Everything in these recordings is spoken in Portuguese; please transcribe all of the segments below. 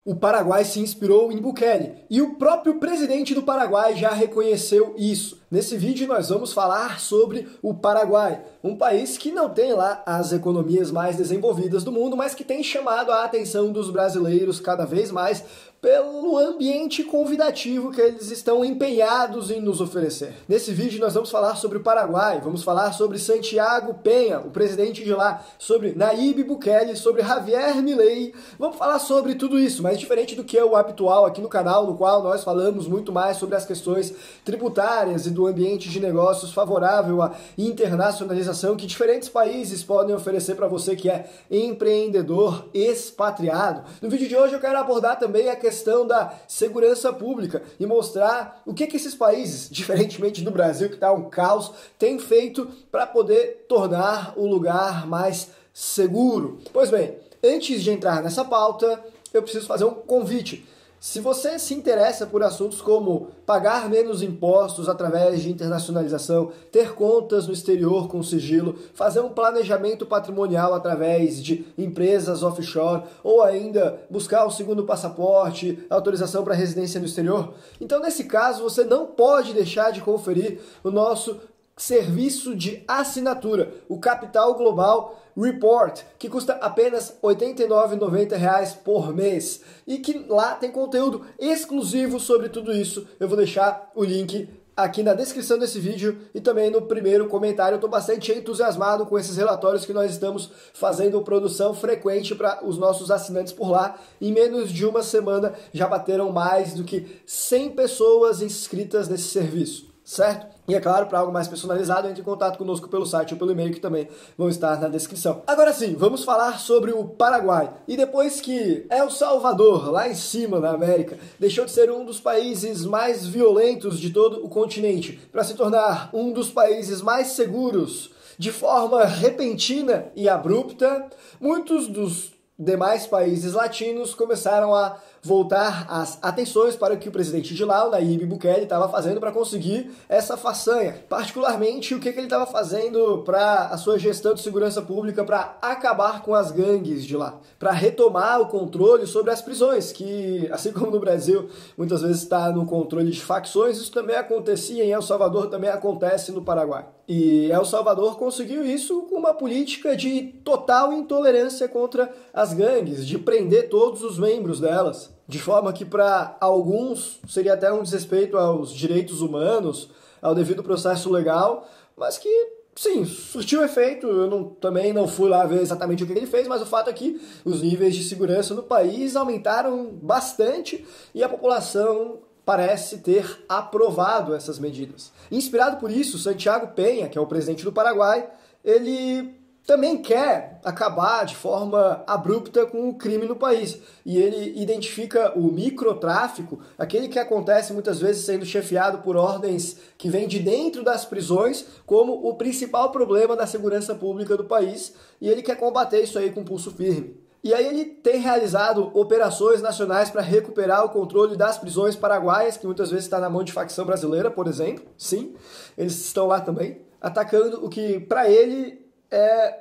O Paraguai se inspirou em Bukele e o próprio presidente do Paraguai já reconheceu isso. Nesse vídeo nós vamos falar sobre o Paraguai, um país que não tem lá as economias mais desenvolvidas do mundo, mas que tem chamado a atenção dos brasileiros cada vez mais pelo ambiente convidativo que eles estão empenhados em nos oferecer. Nesse vídeo nós vamos falar sobre o Paraguai, vamos falar sobre Santiago Peña, o presidente de lá, sobre Nayib Bukele, sobre Javier Milei, vamos falar sobre tudo isso, mas diferente do que é o habitual aqui no canal, no qual nós falamos muito mais sobre as questões tributárias e do ambiente de negócios favorável à internacionalização que diferentes países podem oferecer para você que é empreendedor expatriado. No vídeo de hoje eu quero abordar também a questão da segurança pública e mostrar o que esses países, diferentemente do Brasil que está um caos, têm feito para poder tornar o lugar mais seguro. Pois bem, antes de entrar nessa pauta, eu preciso fazer um convite. Se você se interessa por assuntos como pagar menos impostos através de internacionalização, ter contas no exterior com sigilo, fazer um planejamento patrimonial através de empresas offshore ou ainda buscar o segundo passaporte, autorização para residência no exterior, então nesse caso você não pode deixar de conferir o nosso serviço de assinatura, o Capital Global Report, que custa apenas R$ 89,90 por mês e que lá tem conteúdo exclusivo sobre tudo isso. Eu vou deixar o link aqui na descrição desse vídeo e também no primeiro comentário. Eu estou bastante entusiasmado com esses relatórios que nós estamos fazendo produção frequente para os nossos assinantes por lá. Em menos de uma semana já bateram mais do que 100 pessoas inscritas nesse serviço, certo? E é claro, para algo mais personalizado, entre em contato conosco pelo site ou pelo e-mail que também vão estar na descrição. Agora sim, vamos falar sobre o Paraguai. E depois que El Salvador, lá em cima na América, deixou de ser um dos países mais violentos de todo o continente para se tornar um dos países mais seguros de forma repentina e abrupta, muitos dos demais países latinos começaram a voltar as atenções para o que o presidente de lá, o Nayib Bukele, estava fazendo para conseguir essa façanha. Particularmente, o que ele estava fazendo para a sua gestão de segurança pública para acabar com as gangues de lá, para retomar o controle sobre as prisões, que, assim como no Brasil, muitas vezes está no controle de facções, isso também acontecia em El Salvador, também acontece no Paraguai. E El Salvador conseguiu isso com uma política de total intolerância contra as gangues, de prender todos os membros delas, de forma que para alguns seria até um desrespeito aos direitos humanos, ao devido processo legal, mas que, sim, surtiu efeito. Eu também não fui lá ver exatamente o que ele fez, mas o fato é que os níveis de segurança no país aumentaram bastante e a população parece ter aprovado essas medidas. Inspirado por isso, Santiago Peña, que é o presidente do Paraguai, ele também quer acabar de forma abrupta com o crime no país. E ele identifica o microtráfico, aquele que acontece muitas vezes sendo chefiado por ordens que vêm de dentro das prisões, como o principal problema da segurança pública do país. E ele quer combater isso aí com pulso firme. E aí ele tem realizado operações nacionais para recuperar o controle das prisões paraguaias, que muitas vezes está na mão de facção brasileira, por exemplo. Sim, eles estão lá também, atacando o que para ele é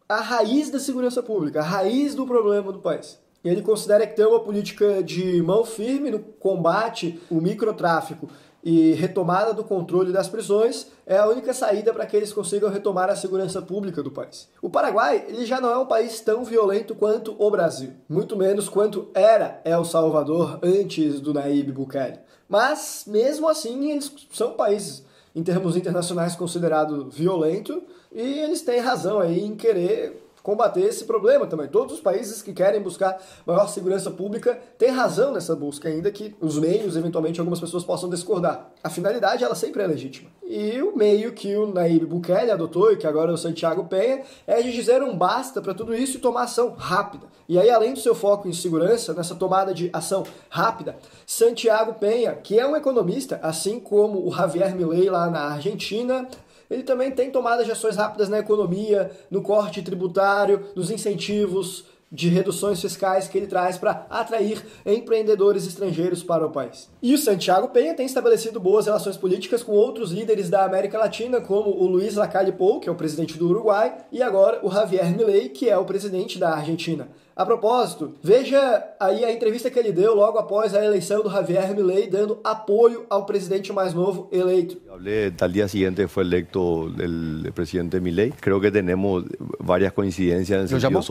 a raiz da segurança pública, a raiz do problema do país. E ele considera que ter uma política de mão firme no combate ao microtráfico e retomada do controle das prisões é a única saída para que eles consigam retomar a segurança pública do país. O Paraguai ele já não é um país tão violento quanto o Brasil, muito menos quanto era El Salvador antes do Nayib Bukele. Mas, mesmo assim, eles são países, em termos internacionais, considerados violentos e eles têm razão aí em querer combater esse problema também. Todos os países que querem buscar maior segurança pública têm razão nessa busca, ainda que os meios, eventualmente, algumas pessoas possam discordar. A finalidade, ela sempre é legítima. E o meio que o Nayib Bukele adotou, e que agora é o Santiago Peña, é de dizer um basta para tudo isso e tomar ação rápida. E aí, além do seu foco em segurança, nessa tomada de ação rápida, Santiago Peña, que é um economista, assim como o Javier Milei lá na Argentina, ele também tem tomadas de ações rápidas na economia, no corte tributário, nos incentivos de reduções fiscais que ele traz para atrair empreendedores estrangeiros para o país. E o Santiago Peña tem estabelecido boas relações políticas com outros líderes da América Latina, como o Luiz Lacalle Pou, que é o presidente do Uruguai, e agora o Javier Milei, que é o presidente da Argentina. A propósito, veja aí a entrevista que ele deu logo após a eleição do Javier Milei, dando apoio ao presidente mais novo eleito. Hablé, al día siguiente fue electo el presidente Milei. Creo que tenemos varias coincidencias en el sentido.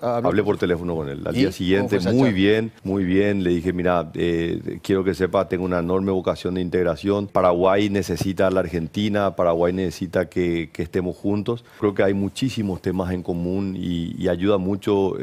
Hablé por teléfono con él. Al día siguiente, muy bien. Le dije, mira, quiero que sepa, tengo una enorme vocación de integración. Paraguay necesita a la Argentina, Paraguay necesita que estemos juntos. Creo que hay muchísimos temas en común y ayuda mucho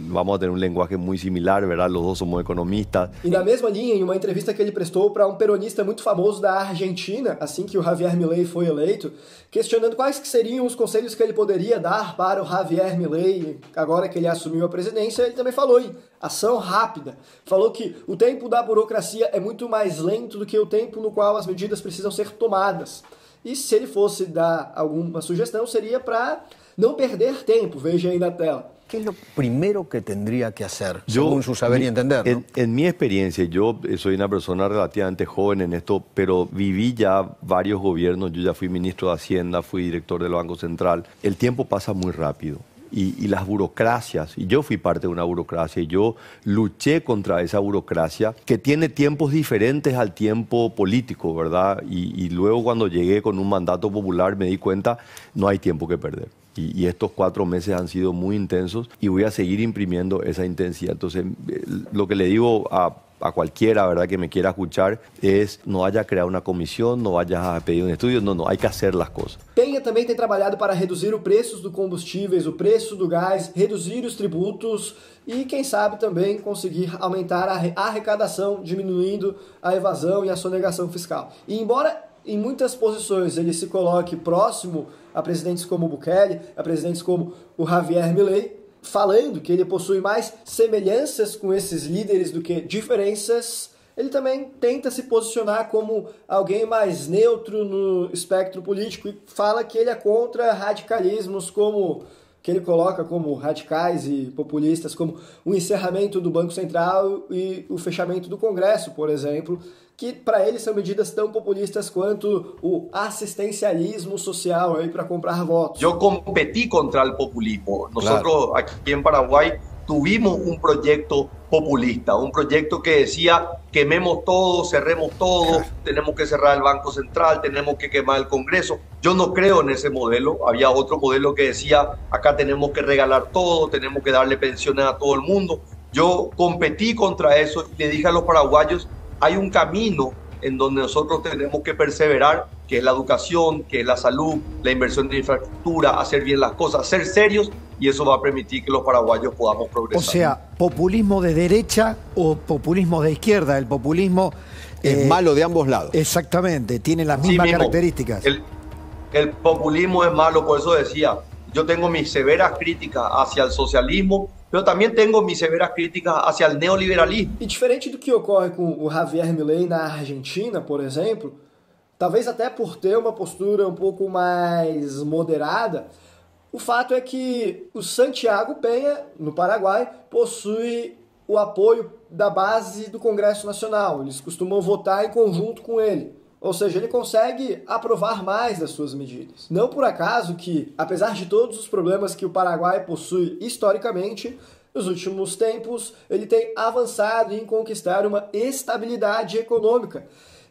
vamos a tener um linguagem muito similar, verdade? Os dois somos economistas. E na mesma linha, em uma entrevista que ele prestou para um peronista muito famoso da Argentina, assim que o Javier Milei foi eleito, questionando quais que seriam os conselhos que ele poderia dar para o Javier Milei, agora que ele assumiu a presidência, ele também falou em ação rápida. Falou que o tempo da burocracia é muito mais lento do que o tempo no qual as medidas precisam ser tomadas. E se ele fosse dar alguma sugestão, seria para não perder tempo, veja aí na tela. ¿Qué es lo primero que tendría que hacer, según su saber y entender, ¿no? En mi experiencia, yo soy una persona relativamente joven en esto, pero viví ya varios gobiernos. Yo ya fui ministro de Hacienda, fui director del Banco Central. El tiempo pasa muy rápido. Y las burocracias, y yo fui parte de una burocracia, y yo luché contra esa burocracia que tiene tiempos diferentes al tiempo político, ¿verdad? Y luego cuando llegué con un mandato popular me di cuenta, no hay tiempo que perder. Y estos 4 meses han sido muy intensos y voy a seguir imprimiendo esa intensidad. Entonces, lo que le digo a cualquiera, ¿verdad?, que me quiera escuchar es no vaya a crear una comisión, no vayas a pedir un estudio, no, hay que hacer las cosas. Penha também tem trabalhado para reduzir o preço dos combustíveis, o preço do gás, reduzir os tributos e, quem sabe, também conseguir aumentar a arrecadação, diminuindo a evasão e a sonegação fiscal. E embora em muitas posições ele se coloque próximo a presidentes como Bukele, a presidentes como o Javier Milei, falando que ele possui mais semelhanças com esses líderes do que diferenças, ele também tenta se posicionar como alguém mais neutro no espectro político e fala que ele é contra radicalismos como que ele coloca como radicais e populistas, como o encerramento do Banco Central e o fechamento do Congresso, por exemplo, que para ele são medidas tão populistas quanto o assistencialismo social para comprar votos. Eu competi contra o populismo. Nosotros aqui em Paraguai tuvimos un proyecto populista, un proyecto que decía quememos todo, cerremos todo, tenemos que cerrar el Banco Central, tenemos que quemar el Congreso. Yo no creo en ese modelo. Había otro modelo que decía acá tenemos que regalar todo, tenemos que darle pensiones a todo el mundo. Yo competí contra eso y le dije a los paraguayos, hay un camino en donde nosotros tenemos que perseverar, que es la educación, que es la salud, la inversión en infraestructura, hacer bien las cosas, ser serios, y eso va a permitir que los paraguayos podamos progresar. O sea, populismo de derecha o populismo de izquierda. El populismo es malo de ambos lados. Exactamente, tiene las mismas características. El populismo es malo, por eso decía, yo tengo mis severas críticas hacia el socialismo, pero también tengo mis severas críticas hacia el neoliberalismo. E diferente do que ocorre com o Javier Milei na Argentina, por exemplo, talvez até por ter uma postura um pouco mais moderada, o fato é que o Santiago Penha, no Paraguai, possui o apoio da base do Congresso Nacional. Eles costumam votar em conjunto com ele. Ou seja, ele consegue aprovar mais das suas medidas. Não por acaso que, apesar de todos os problemas que o Paraguai possui historicamente, nos últimos tempos ele tem avançado em conquistar uma estabilidade econômica,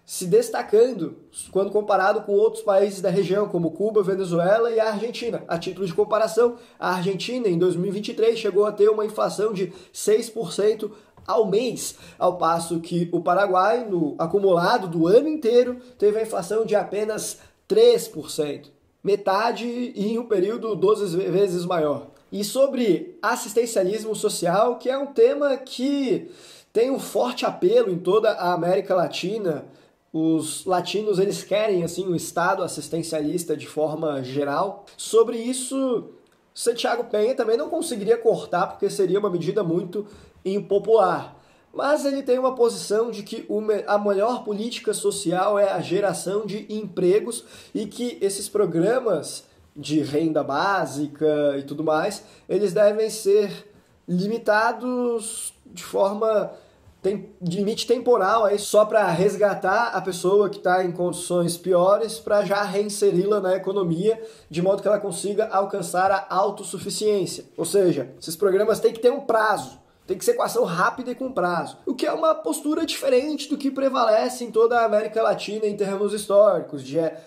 se destacando quando comparado com outros países da região, como Cuba, Venezuela e a Argentina. A título de comparação, a Argentina, em 2023, chegou a ter uma inflação de 6% ao mês, ao passo que o Paraguai, no acumulado do ano inteiro, teve a inflação de apenas 3%. Metade e em um período 12 vezes maior. E sobre assistencialismo social, que é um tema que tem um forte apelo em toda a América Latina. Os latinos, eles querem assim um Estado assistencialista de forma geral. Sobre isso, Santiago Penha também não conseguiria cortar, porque seria uma medida muito impopular. Mas ele tem uma posição de que a melhor política social é a geração de empregos e que esses programas de renda básica e tudo mais, eles devem ser limitados de forma tem limite temporal aí só para resgatar a pessoa que está em condições piores para já reinseri-la na economia, de modo que ela consiga alcançar a autossuficiência. Ou seja, esses programas têm que ter um prazo. Tem que ser com ação rápida e com prazo. O que é uma postura diferente do que prevalece em toda a América Latina em termos históricos,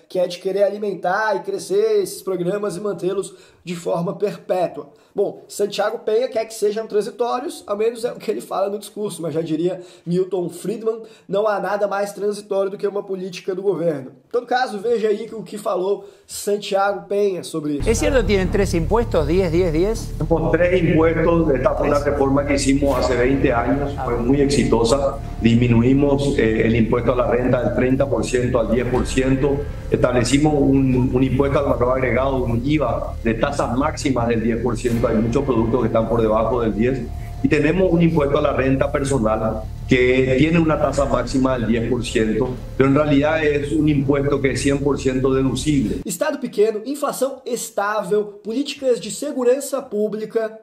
que é de querer alimentar e crescer esses programas e mantê-los de forma perpétua. Bom, Santiago Peña quer que sejam transitórios, ao menos é o que ele fala no discurso, mas já diria Milton Friedman, não há nada mais transitório do que uma política do governo. Em todo caso, veja aí o que falou Santiago Peña sobre isso. ¿Es cierto que tienen 3 impuestos, 10, 10, 10? Tenemos 3 impuestos, esta fue una reforma que hicimos hace 20 años, fue muy exitosa, disminuimos el impuesto a la renta del 30% al 10%, establecimos un impuesto al valor agregado, un IVA de tasas máximas del 10%, hay muchos productos que están por debajo del 10%, y tenemos un impuesto a la renta personal que tiene una tasa máxima del 10%, pero en realidad es un impuesto que es 100% deducible. Estado pequeno, inflação estável, políticas de segurança pública,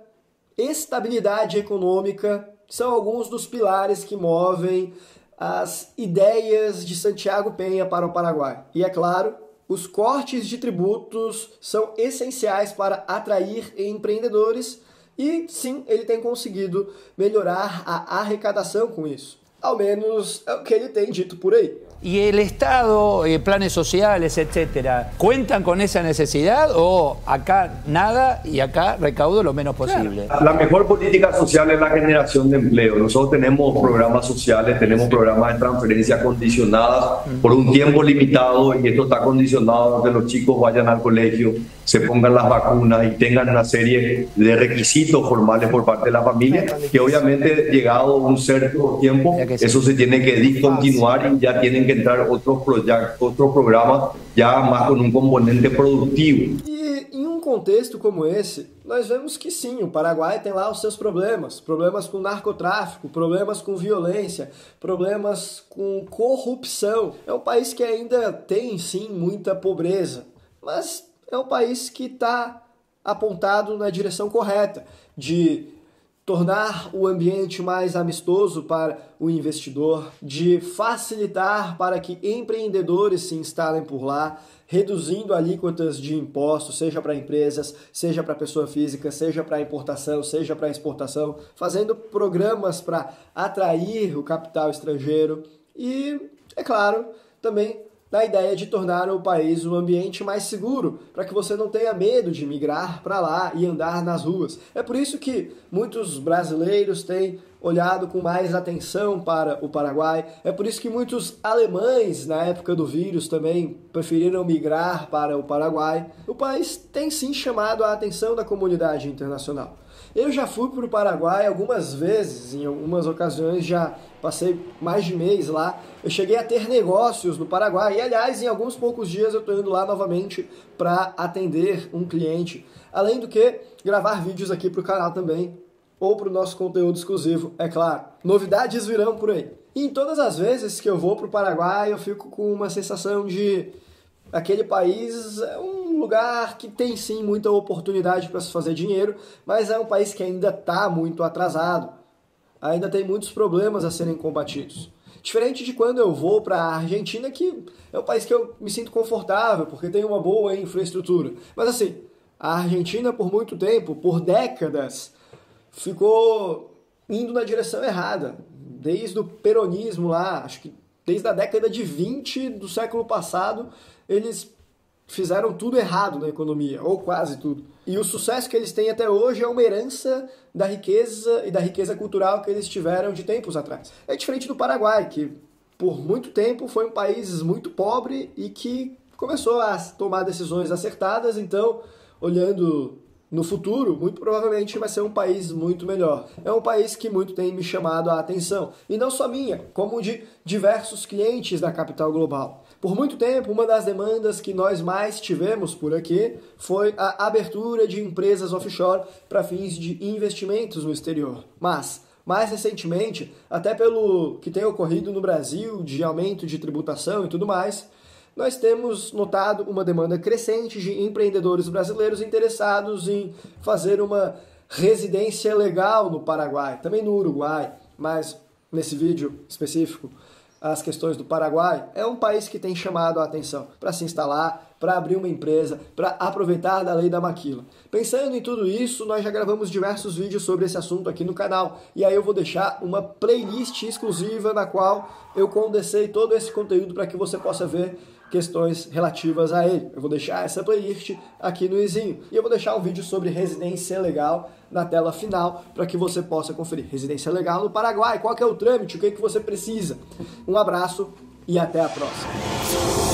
estabilidade econômica, são alguns dos pilares que movem as ideias de Santiago Peña para o Paraguai. E é claro, os cortes de tributos são essenciais para atrair empreendedores e, sim, ele tem conseguido melhorar a arrecadação com isso. Ao menos é o que ele tem dito por aí. ¿Y el Estado, planes sociales, etcétera, cuentan con esa necesidad o acá nada y acá recaudo lo menos posible? La mejor política social es la generación de empleo. Nosotros tenemos programas sociales, tenemos programas de transferencia condicionadas por un tiempo limitado y esto está condicionado a que los chicos vayan al colegio, se pongan las vacunas y tengan una serie de requisitos formales por parte de la familia que obviamente llegado un cierto tiempo eso se tiene que discontinuar y ya tienen que entrar otros proyectos, otros programas já mais com um componente produtivo. E em um contexto como esse, nós vemos que sim, o Paraguai tem lá os seus problemas com narcotráfico, problemas com violência, problemas com corrupção. É um país que ainda tem sim muita pobreza, mas é um país que está apontado na direção correta, de tornar o ambiente mais amistoso para o investidor, de facilitar para que empreendedores se instalem por lá, reduzindo alíquotas de impostos, seja para empresas, seja para pessoa física, seja para importação, seja para exportação, fazendo programas para atrair o capital estrangeiro e, é claro, também na ideia de tornar o país um ambiente mais seguro, para que você não tenha medo de migrar para lá e andar nas ruas. É por isso que muitos brasileiros têm olhado com mais atenção para o Paraguai. É por isso que muitos alemães, na época do vírus, também preferiram migrar para o Paraguai. O país tem sim chamado a atenção da comunidade internacional. Eu já fui para o Paraguai algumas vezes, em algumas ocasiões já passei mais de mês lá. Eu cheguei a ter negócios no Paraguai e, aliás, em alguns poucos dias eu estou indo lá novamente para atender um cliente. Além do que, gravar vídeos aqui para o canal também, ou para o nosso conteúdo exclusivo, é claro. Novidades virão por aí. E em todas as vezes que eu vou para o Paraguai, eu fico com uma sensação de aquele país é um lugar que tem sim muita oportunidade para se fazer dinheiro, mas é um país que ainda está muito atrasado. Ainda tem muitos problemas a serem combatidos. Diferente de quando eu vou para a Argentina, que é um país que eu me sinto confortável, porque tem uma boa infraestrutura. Mas assim, a Argentina por muito tempo, por décadas, ficou indo na direção errada. Desde o peronismo lá, acho que desde a década de 20 do século passado, eles fizeram tudo errado na economia, ou quase tudo. E o sucesso que eles têm até hoje é uma herança da riqueza e da riqueza cultural que eles tiveram de tempos atrás. É diferente do Paraguai, que por muito tempo foi um país muito pobre e que começou a tomar decisões acertadas, então, olhando no futuro, muito provavelmente vai ser um país muito melhor. É um país que muito tem me chamado a atenção, e não só minha, como de diversos clientes da capital global. Por muito tempo, uma das demandas que nós mais tivemos por aqui foi a abertura de empresas offshore para fins de investimentos no exterior. Mas, mais recentemente, até pelo que tem ocorrido no Brasil, de aumento de tributação e tudo mais, nós temos notado uma demanda crescente de empreendedores brasileiros interessados em fazer uma residência legal no Paraguai, também no Uruguai, mas nesse vídeo específico as questões do Paraguai, é um país que tem chamado a atenção para se instalar, para abrir uma empresa, para aproveitar da lei da maquila. Pensando em tudo isso, nós já gravamos diversos vídeos sobre esse assunto aqui no canal, e aí eu vou deixar uma playlist exclusiva na qual eu condensei todo esse conteúdo para que você possa ver questões relativas a ele. Eu vou deixar essa playlist aqui no izinho. E eu vou deixar um vídeo sobre residência legal na tela final para que você possa conferir. Residência legal no Paraguai, qual que é o trâmite, o que você precisa. Um abraço e até a próxima.